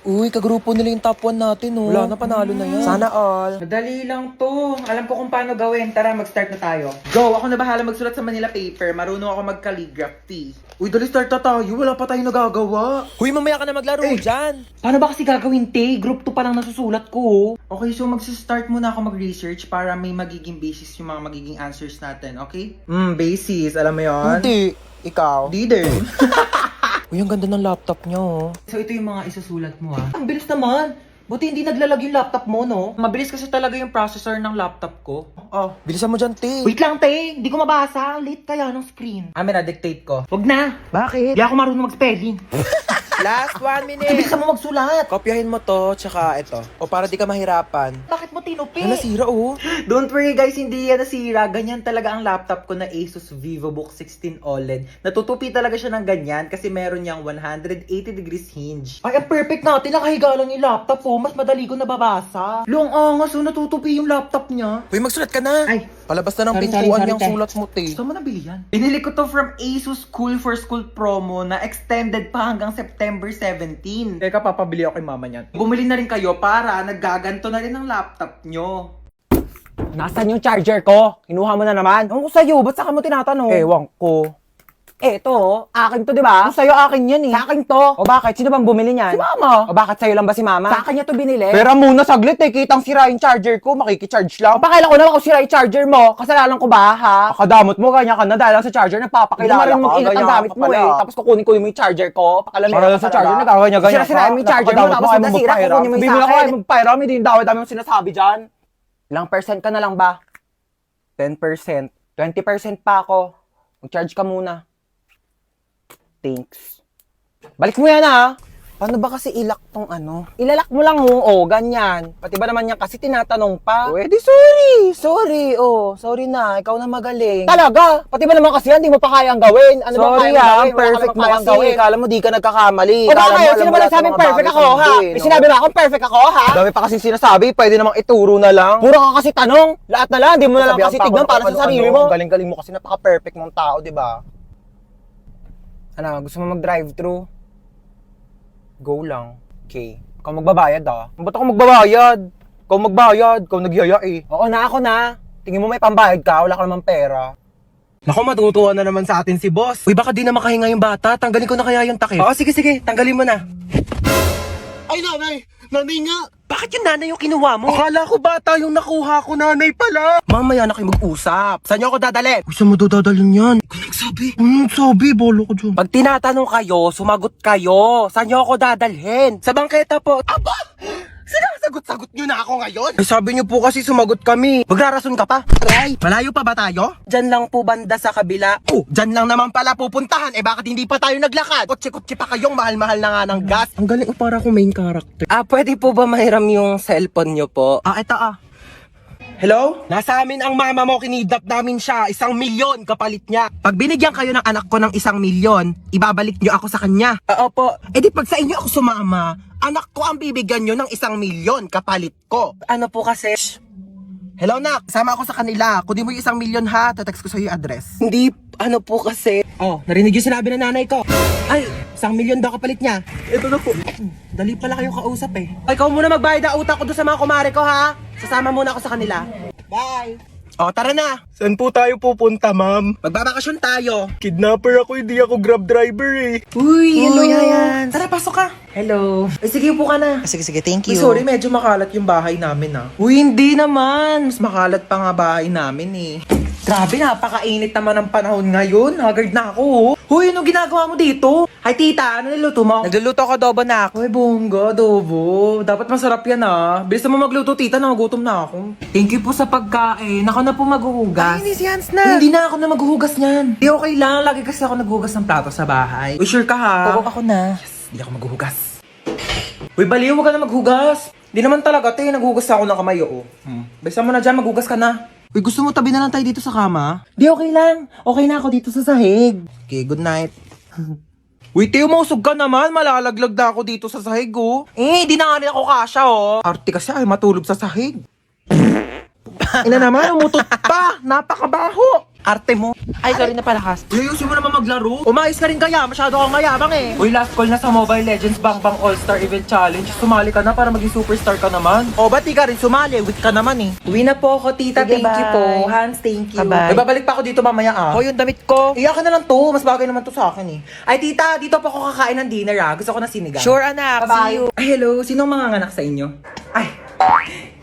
Uy, kagrupo nila yung top 1 natin, oh. Wala na, panalo na yan. Sana all. Madali lang to. Alam ko kung paano gawin. Tara, mag-start na tayo. Go! Ako na bahala magsulat sa Manila paper. Marunong ako mag-calligraphy. Uy, dali start na tayo. Wala pa tayong nagagawa. Uy, mamaya ka na maglaro dyan. Paano ba kasi gagawin, te? Group 2 pa lang nasusulat ko. Okay, so mag-start muna ako mag-research para may magiging basis yung mga magiging answers natin, okay? Basis. Alam mo yon? Hindi. Ikaw. Di din. Uy, ang ganda ng laptop niya, oh. So ito yung mga isusulat mo, ha? Ang bilis naman. Buti hindi naglalag yung laptop mo, no? Mabilis kasi talaga yung processor ng laptop ko. Oh. Bilisan mo dyan, te. Wait lang, te. Hindi ko mabasa. Late kaya ng screen. Na-dictate ko. Wag na. Bakit? Hindi ako marunong mag-spelling. Last 1 minute. Bilisan mo magsulat. Kopyahin mo to, tsaka ito. O para di ka mahirapan. Bakit mo tinupi? Ano, nasira, oh. Don't worry guys, hindi yan nasira. Ganyan talaga ang laptop ko na Asus VivoBook 16 OLED. Natutupi talaga siya ng ganyan kasi meron niyang 180 degrees hinge. Ay, ang perfect natin. Nakahiga lang yung laptop ko. Mas madali ko nababasa. Long angas, so natutupi yung laptop niya. Uy, magsulat ka na. Ay. Palabas na ng Sorry, pintuan sorry, yung te. sulat mo, te. Saan mo nabili yan? Binili ko to from Asus Cool for School promo na extended pa hanggang September 17. Teka, papabili ako kay mama niyan. Bumili na rin kayo para naggaganto na rin ang laptop nyo. Nasaan yung charger ko? Kinuha mo na naman? Ano ko sa'yo? Ba't saka mo tinatanong? Ewan ko. Ito, akin to, di ba? Sa'yo akin yan eh. Sa akin to. O bakit? Sino bang bumili niyan? Si mama. O bakit sa'yo lang ba si mama? Sa akin niya to binili. Pero muna saglit eh, kitang sira yung charger ko, makikicharge lang. Pakailan ko naman kung sira yung charger mo, kasalanan ko ba, ha? Akadamot mo, ganyan ka na dahil lang sa charger, nagpapakilala ka. Hindi mo marunong ingat ang ganyan gamit ka mo pala. eh. Tapos kukunin ko yung charger ko, pakalamera Para ka lang sa talaga. charger, nagkaganyan-ganyan ka. Sira-sira mo yung charger mo, Napakadamot tapos mo, ay nasira, magpapairam. kukunin mo yung Bibili sa ako, akin. ay Magpairam, hindi yung dami yung sinasabi dyan. Ilang percent ka na lang ba? 10%. 20% pa ako. Mag-charge ka muna. Thanks. Balik mo yan, ha? Paano ba kasi ilak tong ano? Ilalak mo lang, ganyan. Pati ba naman yan kasi tinatanong pa? Pwede, sorry. Sorry, sorry na. Ikaw na magaling. Talaga? Pati ba naman kasi yan, di mo pa kayang gawin? Ano ba Sorry, kayang gawin? Wala perfect ka mo namang kasi. kayang gawin. Kala mo di ka nagkakamali. O Kala bakit? mo, Sino alam ba mo lahat nagsabing ng mga perfect bagay ako, sa ha? mundo, May no? sinabi ba akong perfect ako, ha? Dami pa kasi sinasabi, pwede namang ituro na lang. Puro ka kasi tanong. Lahat na lang, di mo na lang Sabihan kasi pa ako tignan ng para sa ano-ano. sarili mo. Galing-galing mo kasi napaka-perfect mong tao, di ba? Ano, gusto mo mag-drive-thru? Go lang. Okay. Ikaw magbabayad, ha? Ba't ako magbabayad? Ikaw magbayad, ikaw nagyaya eh. Oo na, ako na. Tingin mo may pambayad ka, wala ka namang pera. Naku, matutuwa na naman sa atin si boss. Uy, baka di na makahinga yung bata. Tanggalin ko na kaya yung takip. Oo, sige, tanggalin mo na. Ay, nanay! Nanay nga! Bakit yung nanay yung kinuha mo? Akala ko bata yung nakuha ko, nanay pala. Mamaya na kayo mag-usap. Saan niyo ako dadalhin? Uy, saan mo dadalhin yan? Ikaw nagsabi. Nagsabi, bolo ko dyan. Pag tinatanong kayo, sumagot kayo. Saan niyo ako dadalhin? Sa bangketa po. Aba! Sinasagot-sagot niyo na ako ngayon? Ay, sabi niyo po kasi sumagot kami. Magrarason ka pa? Try. Malayo pa ba tayo? Diyan lang po banda sa kabila. Oh, diyan lang naman pala pupuntahan. Eh bakit hindi pa tayo naglakad? Kotse-kotse pa kayong mahal-mahal na nga ng gas. Ang galing, para akong main character. Pwede po ba mahiram yung cellphone niyo po? Ito Hello? Nasa amin ang mama mo, kinidnap namin siya. 1 milyon kapalit niya. Pag binigyan kayo ng anak ko ng 1 milyon, ibabalik niyo ako sa kanya. Opo. Eh di pag sa inyo ako sumama, anak ko ang bibigyan niyo ng 1 milyon kapalit ko. Ano po kasi? Hello, nak. Sama ako sa kanila. Kunin mo yung 1 milyon ha. Tatext ko sa'yo yung address. Hindi, ano po kasi. Oh, narinig yung sinabi ng nanay ko. Ay, 1 milyon daw kapalit niya. Ito na po. Dali pala kayong kausap eh. Ay, ikaw muna magbayad ang utak ko doon sa mga kumare ko ha. Sasama muna ako sa kanila. Bye. Oh, tara na. Saan po tayo pupunta, ma'am? Magbabakasyon tayo. Kidnapper ako, hindi ako grab driver eh. Uy, hello, Yayan. Tara, pasok ka. Hello. Ay, sige, upo ka na. Sige, thank Uy, sorry, medyo makalat yung bahay namin, ah. Uy, hindi naman. Mas makalat pa nga bahay namin eh. Grabe, napakainit naman ng panahon ngayon. Haggard na ako, oh. Hoy, anong ginagawa mo dito? Hi, tita. Ano niluto mo? Nagluluto ko adobo na ako. Ay, bongga, adobo. Dapat masarap yan, ah. Bilis mo magluto, tita. Nagugutom na ako. Thank you po sa pagkain. Ako na po maghuhugas. Ay, hindi si Hans na. Hindi na ako na maghuhugas niyan. Hindi, okay lang. Lagi kasi ako naghuhugas ng plato sa bahay. Uy, sure ka, ha? Oo, ako na. Hindi ako maghuhugas. Uy, baliw, huwag ka na maghugas. Hindi naman talaga, te. Naghuhugas ako ng kamay, oo. Bisa mo na dyan, maghugas ka na. Uy, gusto mo tabi na lang tayo dito sa kama? Di, okay lang. Okay na ako dito sa sahig. Okay, good night. Uy, Teo, mausog ka naman. Malalaglag na ako dito sa sahig, oh. Eh, di na nga rin ako kasha, oh. Arte kasi ay matulog sa sahig. Ina naman, umutot pa. Napakabaho. Arte mo. Ay, sorry na palakas. Ayusin mo naman maglaro. Umayos ka rin kaya, masyado kang mayabang eh. Uy, last call na sa Mobile Legends Bang Bang All-Star Event Challenge. Sumali ka na para maging superstar ka naman. O, ba't di ka rin sumali? Weak ka naman eh. Uwi na po ako, tita. Sige, Thank you bye. po. Hans, thank you. Bye-bye. Ay, babalik pa ako dito mamaya ah. O, yung damit ko. Iyakin na lang to. Mas bagay naman to sa akin eh. Ay, tita, dito po ako kakain ng dinner ah. Gusto ko na sinigang. Sure, anak. Bye-bye. See you. Ay, hello. Sinong mga anak sa inyo? Ay.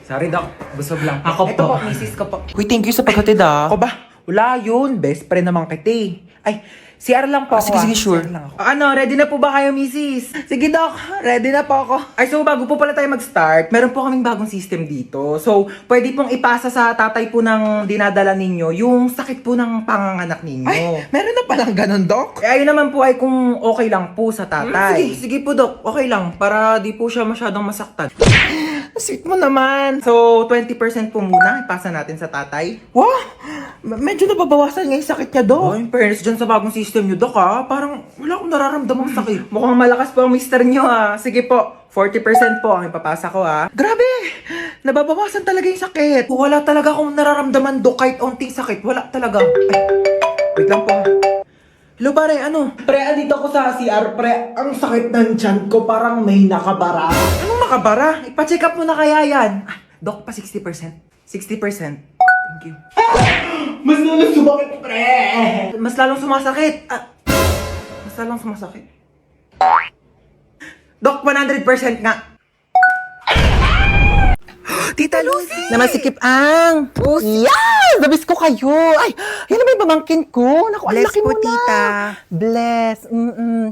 Sorry, Doc. Busog lang. Ako Ito po. po, misis ko po. Uy, thank you sa paghatid ah. Ako ba? Wala yun. Best friend naman kita eh. Ay, CR lang po ako. sige, sige, sure. CR lang ako. Ano, ready na po ba kayo, misis? Sige, Doc. Ready na po ako. Ay, so bago po pala tayo mag-start, meron po kaming bagong system dito. So, pwede pong ipasa sa tatay po ng dinadala ninyo yung sakit po ng panganganak ninyo. Ay, meron na palang ganun, Doc? Eh, ayun naman po ay kung okay lang po sa tatay. Sige, sige po, Doc. Okay lang. Para di po siya masyadong masaktan. Sweet mo naman. So, 20% po muna ipasa natin sa tatay. Wow! Medyo nababawasan nga yung sakit niya, Doc. Oh, in fairness dyan sa bagong system nyo, Doc, ha? Parang wala akong nararamdamang sakit. Mukhang malakas po ang mister nyo, ha? Sige po, 40% po ang ipapasa ko, ha? Grabe! Nababawasan talaga yung sakit. Wala talaga akong nararamdaman, Doc, kahit onting sakit. Wala talaga. Ay, wait lang po. Hello, pare, ano? Pre, andito ako sa CR, pre. Ang sakit ng tiyan ko, parang may nakabara. Anong nakabara? Ipa-check up mo na kaya yan. Ah, Doc, pa 60%. 60%. Thank you. Mas lalo sumakit, pre. Mas lalong sumasakit. Mas lalong sumasakit. Doc, 100% nga. Tita Lucy! Namasikip ang! Yes! Dabis ko kayo! Ay, yan naman yung pamangkin ko. Naku, ang Bless laki po, mo na. tita. Bless.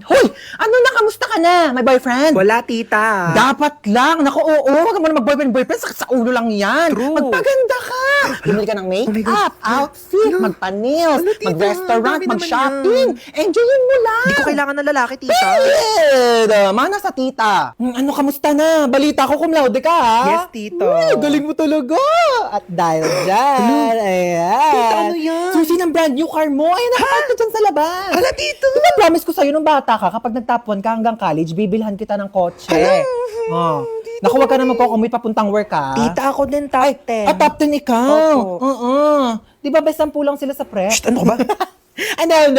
Hoy! Ano na? Kamusta ka na? May boyfriend? Wala, tita. Dapat lang. Naku, oo. Huwag ka muna mag-boyfriend. Sakit sa ulo lang yan. True. Magpaganda ka. Bumili ka ng makeup, outfit, magpa-nails, Ano, tita? mag-restaurant, Dami naman mag-shopping. Enjoyin mo lang. Hindi ko kailangan ng lalaki, tita. Pwede! Mana sa tita. Ano, kamusta na? Balita ko cum laude ka, ha? Yes, tita. Uy, galing mo talaga. At dahil dyan, ayan. Tita, ano yan? Susi ng brand new car mo. Ayan, nakapag ka dyan sa labas. Hala, tito. Diba promise ko sa'yo nung bata ka, kapag nag-top 1 ka hanggang college, bibilhan kita ng kotse. Oh. Naku, wag ka na magkukumit papuntang work, ha? Tita, ako din top 10. Top 10 ikaw. Opo. Oo. Di ba best 10 lang sila sa prep? Shh, ano ka ba?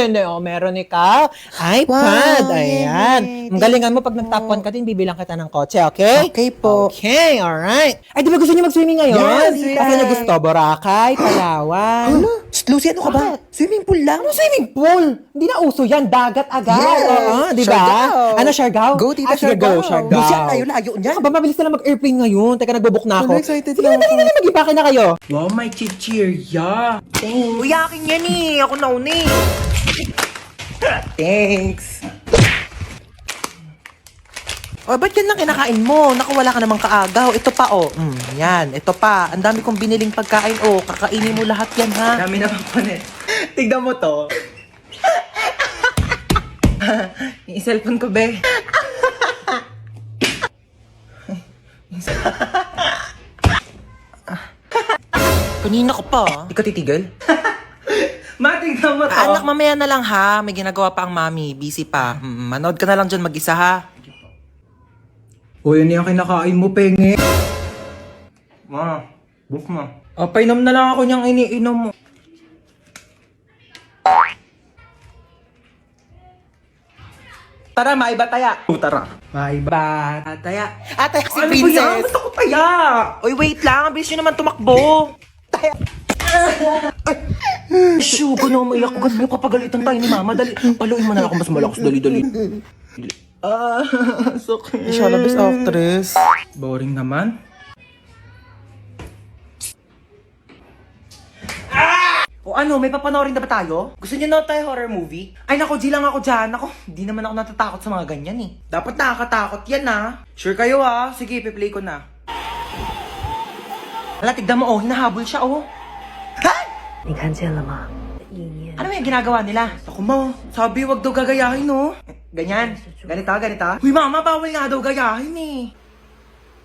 No. Meron ikaw. iPad. Wow, Ayan. yay. Ang galingan mo, pag nag-top 1 ka din, bibilang kita ng kotse, okay? Okay po. Okay, alright. Ay, di ba gusto niyo mag-swimming ngayon? Yes, Kasi yes. niyo gusto, Boracay, Palawan. Shh, Lucy, ano ka ba? Bakit? Swimming pool lang. Ano swimming pool? Hindi na uso yan. Dagat agad. Yes. Oo, di ba? Siargao. Ano, Siargao? Go, tita, sige, Siargao. go, Siargao. Lucy, ang layo-layo niyan. Saka ba, mabilis na lang mag-airplane ngayon. Teka, nagbobook na ako. Ano, excited Sige, na ako. dali, mag-ibake na kayo. Wow, may chichirya. Uy, akin yan eh. Ako nauna eh. Thanks. O, ba't yan lang kinakain mo? Naku, wala ka namang kaagaw. Ito pa, oh. Yan, ito pa. Ang dami kong biniling pagkain, oh. Kakainin mo lahat yan, ha? Dami naman po net. Tignan mo to. Yung cellphone ko, be. Kanina ka pa, ah. Di ka titigil? Matignan mo to. Anak, mamaya na lang, ha? May ginagawa pa ang mami. Busy pa. Manood ka na lang dyan mag-isa, ha? O, yun yung kinakain mo, penge. Ma, book mo. Painom na lang ako niyang iniinom mo. Tara, maiba taya. Tara. Maiba taya. Ate, si Ano ba yan? Princess. Gusto ko taya. Uy, wait lang. Ang bilis nyo naman tumakbo. Shoo, gano'n umiyak ko. Gano'n kapagalitan tayo ni Mama. Dali, paluin mo na ako mas malakas. Dali. Sakit. Siya na best actress. Boring naman. O ano, may papanoorin na ba tayo? Gusto niyo na tayo horror movie? Ay nako, G lang ako dyan. Ako, hindi naman ako natatakot sa mga ganyan eh. Dapat nakakatakot yan ah. Sure kayo ah. Sige, ipi-play ko na. Hala, tignan mo oh, hinahabol siya oh. Ha? 你看见了吗？意念 Ano yung ginagawa nila? Ako mo, sabi wag daw gagayahin oh. Ganyan, ganito. Uy mama, bawal nga daw gayahin eh.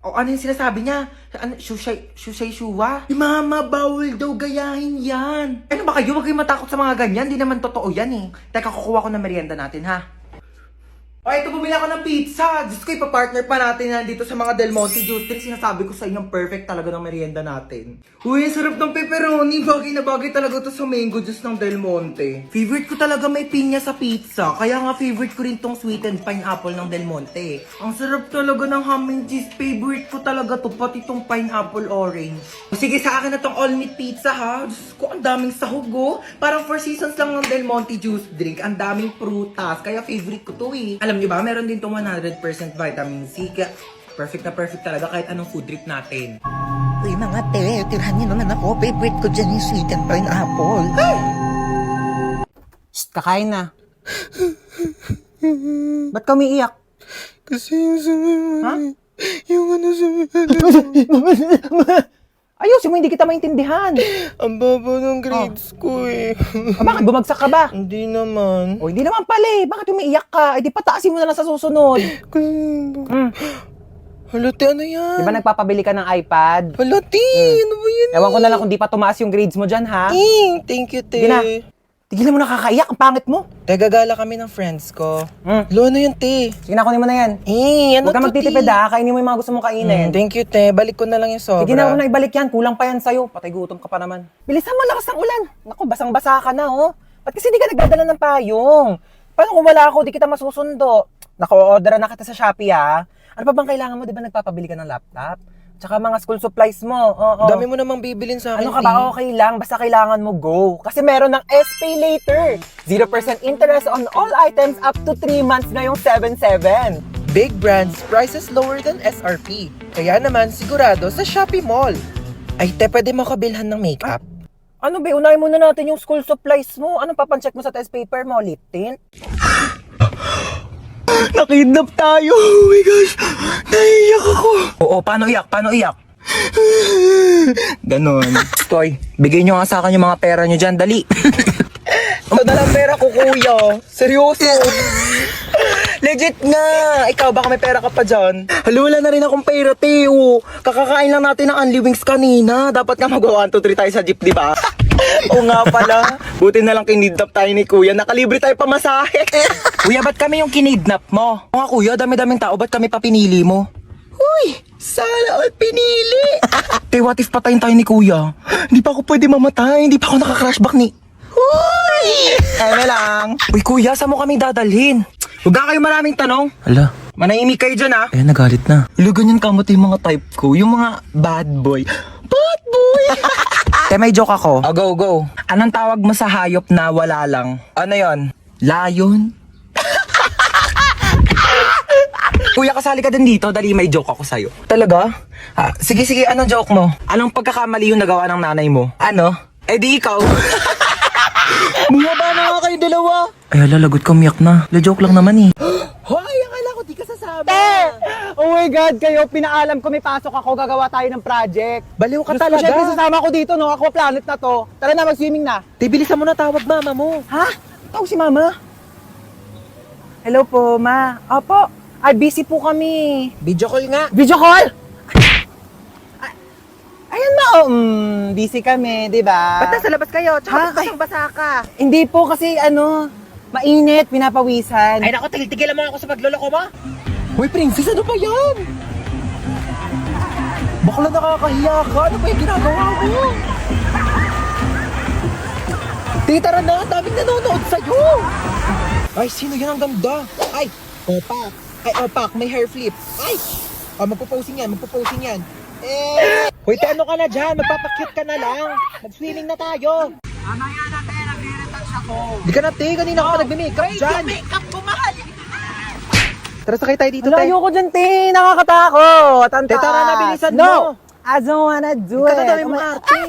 O ano yung sinasabi niya? Ano, shusay shuwa? Mama, bawal daw gayahin yan. Ano ba kayo? Huwag kayong matakot sa mga ganyan. Di naman totoo yan eh. Teka, kukuha ko ng merienda natin ha. Okay, ito bumili ako ng pizza. Diyos ko, ipapartner pa natin yan dito sa mga Del Monte Juice Drink. Sinasabi ko sa inyo, perfect talaga ng merienda natin. Uy, ang sarap ng pepperoni. Bagay na bagay talaga to sa mango juice ng Del Monte. Favorite ko talaga may pinya sa pizza. Kaya nga favorite ko rin tong sweetened pineapple ng Del Monte. Ang sarap talaga ng ham and cheese. Favorite ko talaga to, pati tong pineapple orange. Sige, sa akin na tong all meat pizza ha. Diyos ko, ang daming sahog oh. Parang 4 seasons lang ng Del Monte Juice Drink. Ang daming prutas. Kaya favorite ko to eh. Alam niyo ba, meron din tong 100% vitamin C. Kaya perfect na perfect talaga kahit anong food trip natin. Uy mga te, tirahan niyo naman ako. Favorite ko dyan yung sweet and pineapple. Shh, kakain na. Ba't ka umiiyak? Kasi yung Ha? yung ano sa Ayusin mo, hindi kita maintindihan. ang baba ng grades ko eh. Bakit bumagsak ka ba? Hindi naman. O, hindi naman pala eh. Bakit umiiyak ka? Eh, di pataasin mo na lang sa susunod. Halati, ano yan? Di ba nagpapabili ka ng iPad? Halati, ano ba yan? Ewan ko na lang kung di pa tumaas yung grades mo dyan, ha? Thank you, te. Sige na. Tigilan mo nakakaiyak. Ang pangit mo. Gagala kami ng friends ko. Mm. Lo, ano yun, te? Sige na, kunin mo na yan. Ano Huwag ka to, magtitipid, te? ha? Kainin mo yung mga gusto mong kainin. Thank you, te. Balik ko na lang yung sobra. Sige na, huwag na ibalik yan. Kulang pa yan sa'yo. Patay gutom ka pa naman. Bilisan mo, lakas ng ulan. Naku, basang-basa ka na, oh. Ba't kasi di ka nagdadala ng payong? Paano kung wala ako, di kita masusundo? Naku, order na kita sa Shopee, ha? Ano pa bang kailangan mo? Di ba nagpapabili ka ng laptop? Tsaka mga school supplies mo. Oo. Dami mo namang bibilin sa akin, Ano ka ba? Okay lang. Basta kailangan mo go. Kasi meron ng SPay later. 0% interest on all items up to 3 months ngayong 7/7. Big brands, prices lower than SRP. Kaya naman, sigurado sa Shopee Mall. Ay, te, pwede mo kabilhan ng makeup. Ano ba? Unahin muna natin yung school supplies mo. Anong papancheck mo sa test paper mo? Lip tint? Nakidnap tayo! Oh my gosh! Naiiyak ako! Oo, paano iyak? Paano iyak? Ganon. Toy, bigay nyo nga sa akin yung mga pera nyo dyan, dali. Ito na lang pera ko, kuya. Seryoso. Legit nga! Ikaw, baka may pera ka pa dyan. Wala na rin akong pera, Teo. Kakakain lang natin ng Unli Wings kanina. Dapat nga mag-1, 2, 3 tayo sa jeep, di ba? Oo nga pala. Buti na lang kinidnap tayo ni kuya. Nakalibre tayo pamasahe. Kuya, ba't kami yung kinidnap mo? Mga kuya, dami-daming tao. Ba't kami pa pinili mo? Uy, sana all pinili. Te, what if patayin tayo ni kuya? Hindi pa ako pwede mamatay. Hindi pa ako naka-crashback ni... Uy! Eme lang. Uy, kuya, saan mo kami dadalhin? Huwag na kayo maraming tanong. Hala. Manahimik kayo dyan, ha? Eh, nagalit na. Ilo, ganyan kamot yung mga type ko. Yung mga bad boy. Bad boy! Te, may joke ako. Oh, go, go. Anong tawag mo sa hayop na wala lang? Ano yon? Lion? Kuya, kasali ka din dito. Dali, may joke ako sa'yo. Talaga? Sige, sige. Anong joke mo? Anong pagkakamali yung nagawa ng nanay mo? Ano? Eh di ikaw. Bumaba na nga kayo dalawa. Ay, lalagot ka, umiyak na. La-joke lang naman eh. Hoy, akala ko di ka sasama. Oh my God, kayo, pinaalam ko may pasok ako, gagawa tayo ng project. Baliw ka Gusto ko talaga. syempre sasama ko dito, no? Ako planet na to. Tara na, mag-swimming na. Tibilisan mo na, tawag mama mo. Ha? Tawag si mama. Hello po, ma. Opo. Ay, busy po kami. Video call nga. Video call? Ayan ma, busy kami, di ba? Ba't nasa labas kayo? Ha? Tsaka basang-basa ka. Hindi po kasi mainit, pinapawisan. Ay naku, tigilan mo ako sa pagloloko mo. Uy, princess, ano ba yan? Bakla nakakahiya ka. Ano ba yung ginagawa mo? Tara na, daming nanonood sa'yo. Ay, sino yan ang ganda? Ay, opak. Ay, opak, may hair flip. Ay, magpo-posing yan, magpo-posing yan. Hoy, ano ka na dyan? Magpapakyut ka na lang. Mag-swimming na tayo. Mamaya na, te. Nagre-retouch ako. Di ka na, te. Kanina ka pa nagme-makeup dyan. Makeup ko, mahal. Tara, sakay tayo dito, Wala, te. ayoko dyan, te. Nakakatakot. Ang Te, tara na, taas. bilisan no. mo. I don't wanna do Ikaw na it. daw yung mga arte.